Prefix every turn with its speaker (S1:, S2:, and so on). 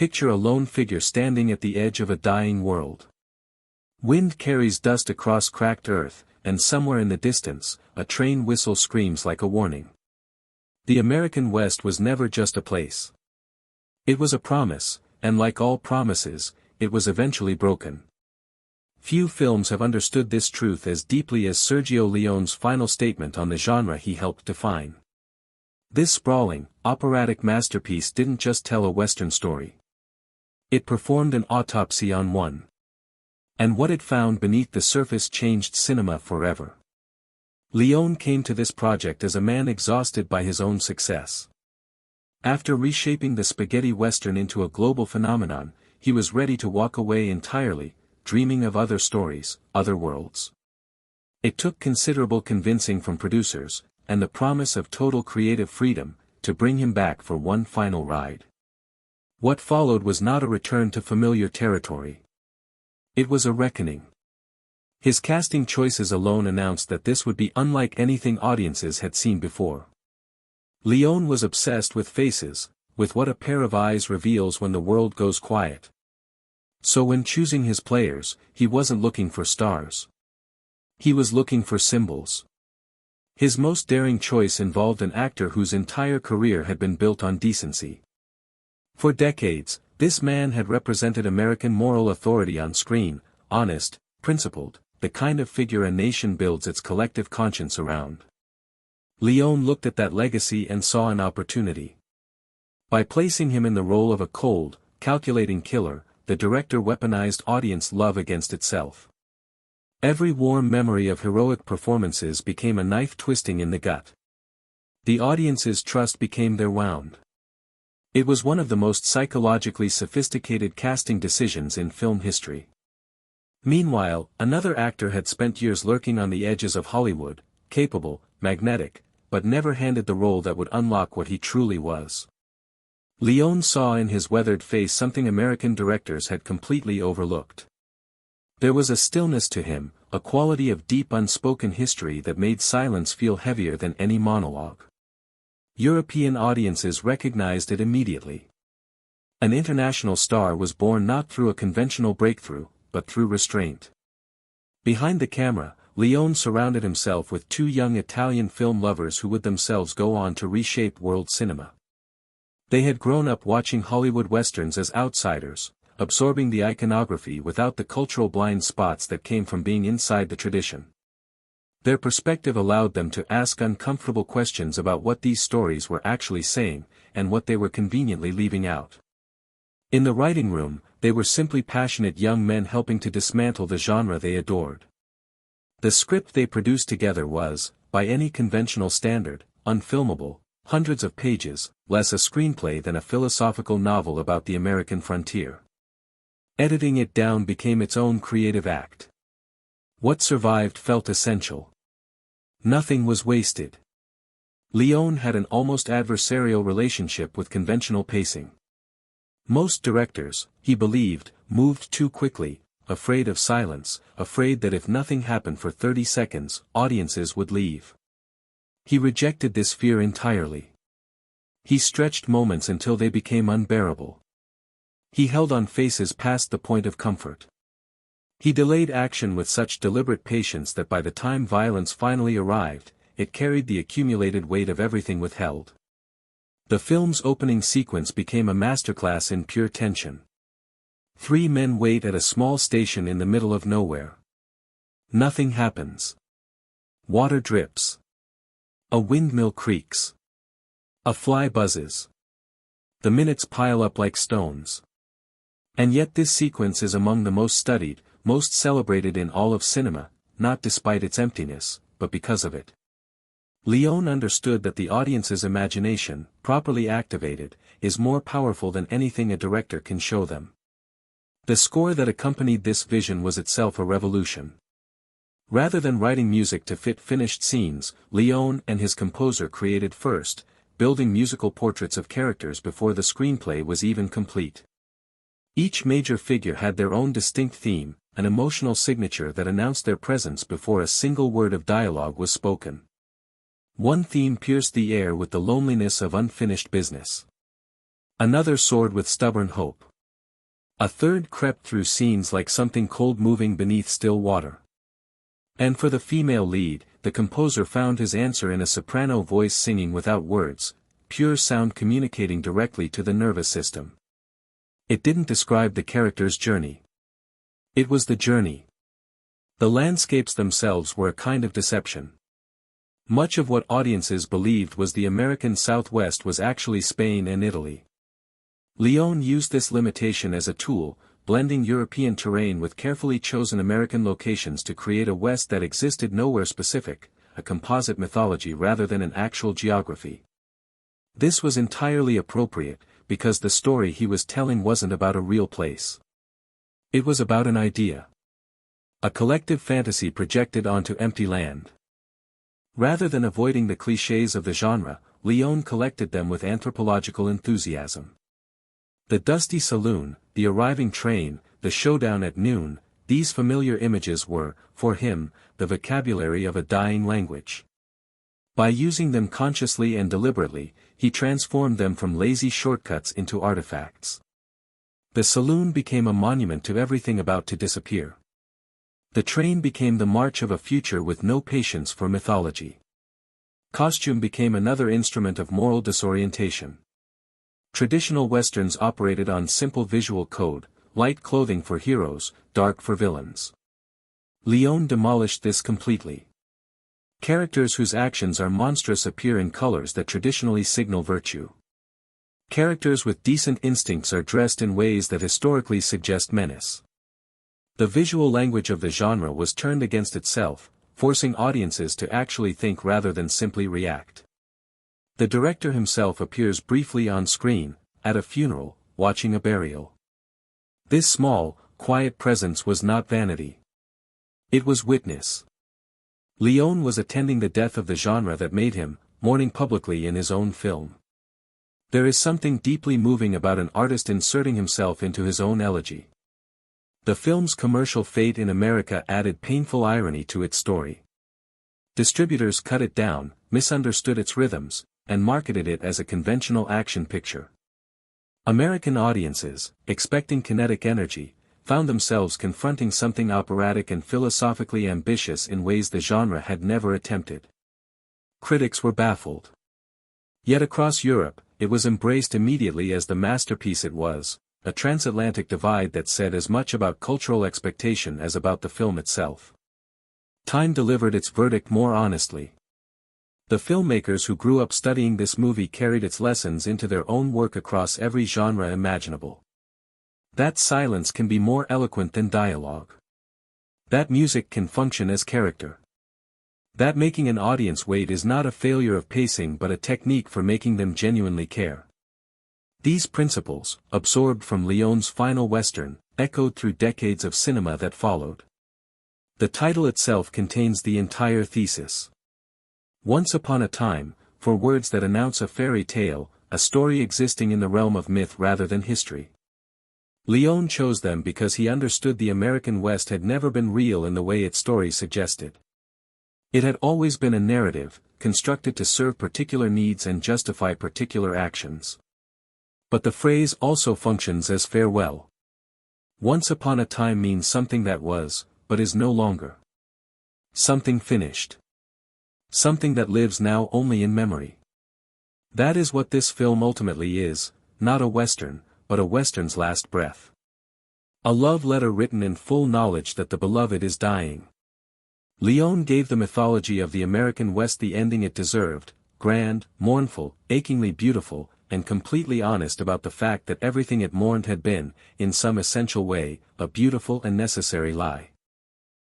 S1: picture a lone figure standing at the edge of a dying world. Wind carries dust across cracked earth, and somewhere in the distance, a train whistle screams like a warning. The American West was never just a place. It was a promise, and like all promises, it was eventually broken. Few films have understood this truth as deeply as Sergio Leone's final statement on the genre he helped define. This sprawling, operatic masterpiece didn't just tell a Western story. It performed an autopsy on one. And what it found beneath the surface changed cinema forever. Leone came to this project as a man exhausted by his own success. After reshaping the spaghetti Western into a global phenomenon, he was ready to walk away entirely, dreaming of other stories, other worlds. It took considerable convincing from producers, and the promise of total creative freedom, to bring him back for one final ride. What followed was not a return to familiar territory. It was a reckoning. His casting choices alone announced that this would be unlike anything audiences had seen before. Leone was obsessed with faces, with what a pair of eyes reveals when the world goes quiet. So when choosing his players, he wasn't looking for stars. He was looking for symbols. His most daring choice involved an actor whose entire career had been built on decency. For decades, this man had represented American moral authority on screen, honest, principled, the kind of figure a nation builds its collective conscience around. Leone looked at that legacy and saw an opportunity. By placing him in the role of a cold, calculating killer, the director weaponized audience love against itself. Every warm memory of heroic performances became a knife twisting in the gut. The audience's trust became their wound. It was one of the most psychologically sophisticated casting decisions in film history. Meanwhile, another actor had spent years lurking on the edges of Hollywood, capable, magnetic, but never handed the role that would unlock what he truly was. Leone saw in his weathered face something American directors had completely overlooked. There was a stillness to him, a quality of deep unspoken history that made silence feel heavier than any monologue. European audiences recognized it immediately. An international star was born not through a conventional breakthrough, but through restraint. Behind the camera, Leone surrounded himself with two young Italian film lovers who would themselves go on to reshape world cinema. They had grown up watching Hollywood westerns as outsiders, absorbing the iconography without the cultural blind spots that came from being inside the tradition. Their perspective allowed them to ask uncomfortable questions about what these stories were actually saying, and what they were conveniently leaving out. In the writing room, they were simply passionate young men helping to dismantle the genre they adored. The script they produced together was, by any conventional standard, unfilmable, hundreds of pages, less a screenplay than a philosophical novel about the American frontier. Editing it down became its own creative act. What survived felt essential. Nothing was wasted. Leone had an almost adversarial relationship with conventional pacing. Most directors, he believed, moved too quickly, afraid of silence, afraid that if nothing happened for 30 seconds, audiences would leave. He rejected this fear entirely. He stretched moments until they became unbearable. He held on faces past the point of comfort. He delayed action with such deliberate patience that by the time violence finally arrived, it carried the accumulated weight of everything withheld. The film's opening sequence became a masterclass in pure tension. Three men wait at a small station in the middle of nowhere. Nothing happens. Water drips. A windmill creaks. A fly buzzes. The minutes pile up like stones. And yet this sequence is among the most studied, most celebrated in all of cinema, not despite its emptiness, but because of it. Leone understood that the audience's imagination, properly activated, is more powerful than anything a director can show them. The score that accompanied this vision was itself a revolution. Rather than writing music to fit finished scenes, Leone and his composer created first, building musical portraits of characters before the screenplay was even complete. Each major figure had their own distinct theme, an emotional signature that announced their presence before a single word of dialogue was spoken. One theme pierced the air with the loneliness of unfinished business. Another soared with stubborn hope. A third crept through scenes like something cold moving beneath still water. And for the female lead, the composer found his answer in a soprano voice singing without words, pure sound communicating directly to the nervous system. It didn't describe the character's journey. It was the journey. The landscapes themselves were a kind of deception. Much of what audiences believed was the American Southwest was actually Spain and Italy. Leone used this limitation as a tool, blending European terrain with carefully chosen American locations to create a West that existed nowhere specific, a composite mythology rather than an actual geography. This was entirely appropriate, because the story he was telling wasn't about a real place. It was about an idea. A collective fantasy projected onto empty land. Rather than avoiding the clichés of the genre, Leone collected them with anthropological enthusiasm. The dusty saloon, the arriving train, the showdown at noon, these familiar images were, for him, the vocabulary of a dying language. By using them consciously and deliberately, he transformed them from lazy shortcuts into artifacts. The saloon became a monument to everything about to disappear. The train became the march of a future with no patience for mythology. Costume became another instrument of moral disorientation. Traditional westerns operated on simple visual code, light clothing for heroes, dark for villains. Leone demolished this completely. Characters whose actions are monstrous appear in colors that traditionally signal virtue. Characters with decent instincts are dressed in ways that historically suggest menace. The visual language of the genre was turned against itself, forcing audiences to actually think rather than simply react. The director himself appears briefly on screen, at a funeral, watching a burial. This small, quiet presence was not vanity. It was witness. Leone was attending the death of the genre that made him, mourning publicly in his own film. There is something deeply moving about an artist inserting himself into his own elegy. The film's commercial fate in America added painful irony to its story. Distributors cut it down, misunderstood its rhythms, and marketed it as a conventional action picture. American audiences, expecting kinetic energy, found themselves confronting something operatic and philosophically ambitious in ways the genre had never attempted. Critics were baffled. Yet across Europe, it was embraced immediately as the masterpiece it was, a transatlantic divide that said as much about cultural expectation as about the film itself. Time delivered its verdict more honestly. The filmmakers who grew up studying this movie carried its lessons into their own work across every genre imaginable. That silence can be more eloquent than dialogue. That music can function as character. That making an audience wait is not a failure of pacing but a technique for making them genuinely care. These principles, absorbed from Leone's final western, echoed through decades of cinema that followed. The title itself contains the entire thesis. Once upon a time, for words that announce a fairy tale, a story existing in the realm of myth rather than history. Leone chose them because he understood the American West had never been real in the way its story suggested. It had always been a narrative, constructed to serve particular needs and justify particular actions. But the phrase also functions as farewell. Once upon a time means something that was, but is no longer. Something finished. Something that lives now only in memory. That is what this film ultimately is, not a western, but a western's last breath. A love letter written in full knowledge that the beloved is dying. Leone gave the mythology of the American West the ending it deserved, grand, mournful, achingly beautiful, and completely honest about the fact that everything it mourned had been, in some essential way, a beautiful and necessary lie.